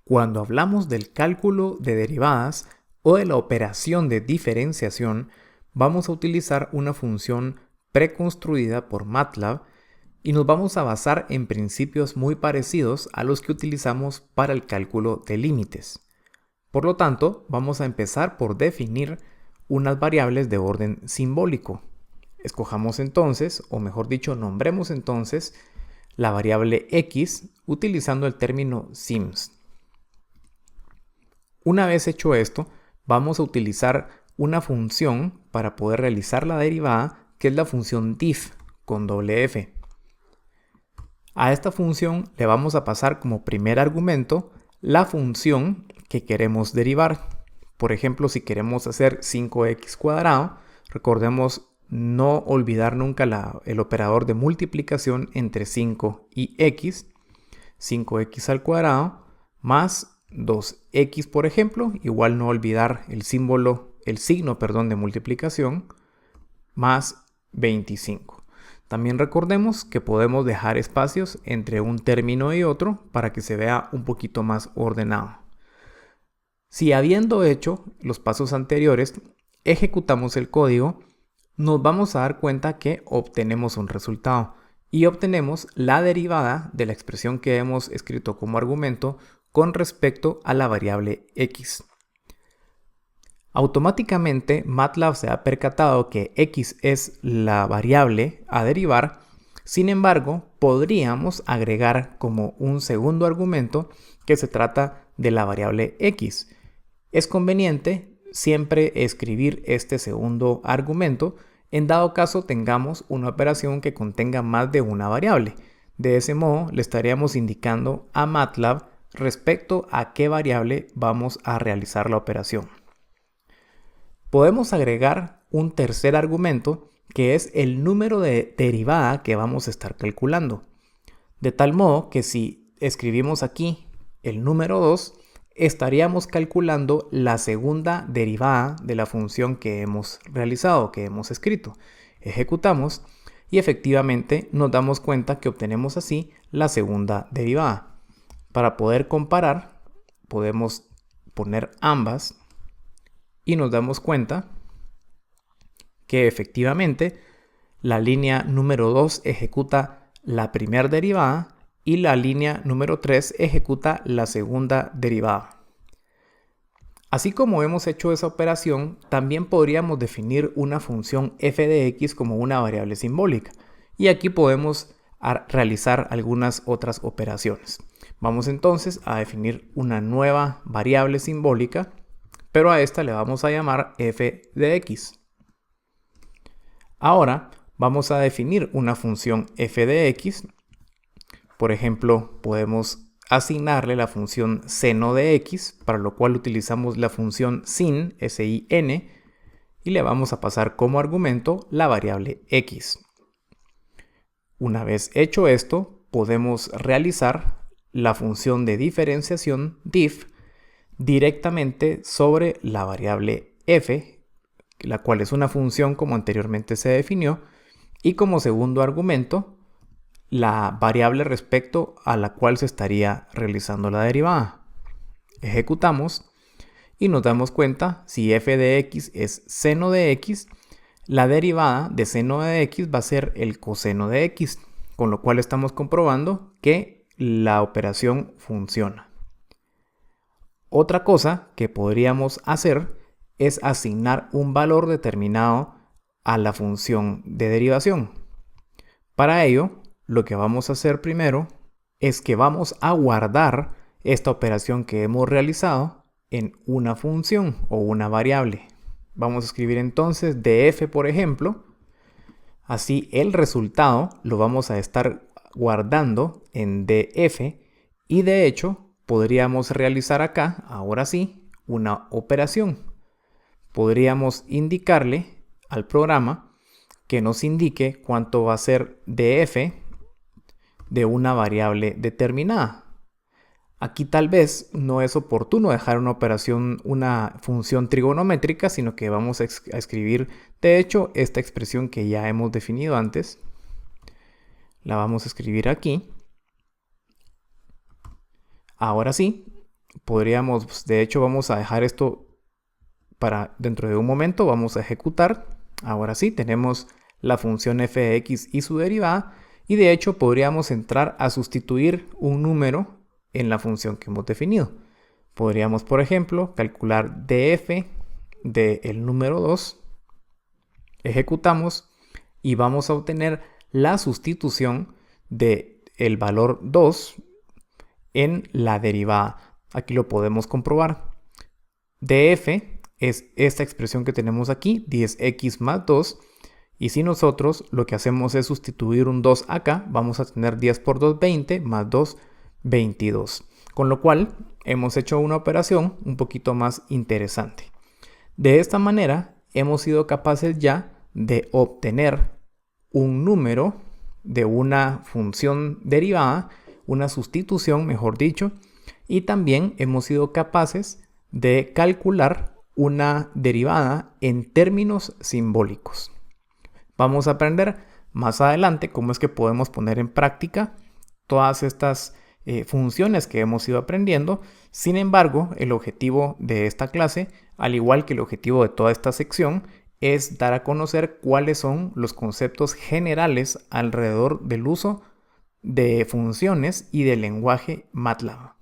Cuando hablamos del cálculo de derivadas o de la operación de diferenciación, vamos a utilizar una función preconstruida por MATLAB y nos vamos a basar en principios muy parecidos a los que utilizamos para el cálculo de límites. Por lo tanto, vamos a empezar por definir unas variables de orden simbólico. Escojamos entonces, o mejor dicho, nombremos entonces la variable x utilizando el término sims. Una vez hecho esto, vamos a utilizar una función para poder realizar la derivada, que es la función diff con doble f. A esta función le vamos a pasar como primer argumento la función que queremos derivar. Por ejemplo, si queremos hacer 5x cuadrado, recordemos no olvidar nunca el operador de multiplicación entre 5 y x, 5x al cuadrado más 2x, por ejemplo, igual no olvidar el signo, de multiplicación, más 25. También recordemos que podemos dejar espacios entre un término y otro para que se vea un poquito más ordenado. Si habiendo hecho los pasos anteriores, ejecutamos el código, nos vamos a dar cuenta que obtenemos un resultado y obtenemos la derivada de la expresión que hemos escrito como argumento con respecto a la variable x. Automáticamente MATLAB se ha percatado que x es la variable a derivar. Sin embargo, podríamos agregar como un segundo argumento que se trata de la variable x. Es conveniente siempre escribir este segundo argumento en dado caso tengamos una operación que contenga más de una variable. De ese modo le estaríamos indicando a MATLAB respecto a qué variable vamos a realizar la operación. Podemos agregar un tercer argumento que es el número de derivada que vamos a estar calculando. De tal modo que si escribimos aquí el número 2, estaríamos calculando la segunda derivada de la función que hemos realizado, que hemos escrito. Ejecutamos y efectivamente nos damos cuenta que obtenemos así la segunda derivada. Para poder comparar, podemos poner ambas y nos damos cuenta que efectivamente la línea número 2 ejecuta la primera derivada y la línea número 3 ejecuta la segunda derivada. Así como hemos hecho esa operación, también podríamos definir una función f de x como una variable simbólica. Y aquí podemos realizar algunas otras operaciones. Vamos entonces a definir una nueva variable simbólica, pero a esta le vamos a llamar f de x. Ahora vamos a definir una función f de x. Por ejemplo, podemos asignarle la función seno de x, para lo cual utilizamos la función sin, sin, y le vamos a pasar como argumento la variable x. Una vez hecho esto, podemos realizar la función de diferenciación diff directamente sobre la variable f, la cual es una función como anteriormente se definió, y como segundo argumento, la variable respecto a la cual se estaría realizando la derivada. Ejecutamos y nos damos cuenta si f de x es seno de x, la derivada de seno de x va a ser el coseno de x, con lo cual estamos comprobando que la operación funciona. Otra cosa que podríamos hacer es asignar un valor determinado a la función de derivación. Para ello, lo que vamos a hacer primero es que vamos a guardar esta operación que hemos realizado en una función o una variable. Vamos a escribir entonces df, por ejemplo. Así el resultado lo vamos a estar guardando en df y de hecho podríamos realizar acá, ahora sí, una operación. Podríamos indicarle al programa que nos indique cuánto va a ser df de una variable determinada. Aquí tal vez no es oportuno dejar una operación, una función trigonométrica, sino que vamos a escribir, de hecho, esta expresión que ya hemos definido antes. La vamos a escribir aquí. Ahora sí, podríamos, pues, de hecho vamos a dejar esto para dentro de un momento, vamos a ejecutar. Ahora sí, tenemos la función f de x y su derivada, y de hecho podríamos entrar a sustituir un número en la función que hemos definido. Podríamos, por ejemplo, calcular df del número 2, ejecutamos y vamos a obtener la sustitución del valor 2 en la derivada. Aquí lo podemos comprobar. df es esta expresión que tenemos aquí, 10x más 2, y si nosotros lo que hacemos es sustituir un 2 acá, vamos a tener 10 por 2, 20, más 2, 22. Con lo cual, hemos hecho una operación un poquito más interesante. De esta manera, hemos sido capaces ya de obtener un número de una función derivada, una sustitución, mejor dicho, y también hemos sido capaces de calcular una derivada en términos simbólicos. Vamos a aprender más adelante cómo es que podemos poner en práctica todas estas funciones que hemos ido aprendiendo. Sin embargo, el objetivo de esta clase, al igual que el objetivo de toda esta sección, es dar a conocer cuáles son los conceptos generales alrededor del uso de funciones y del lenguaje MATLAB.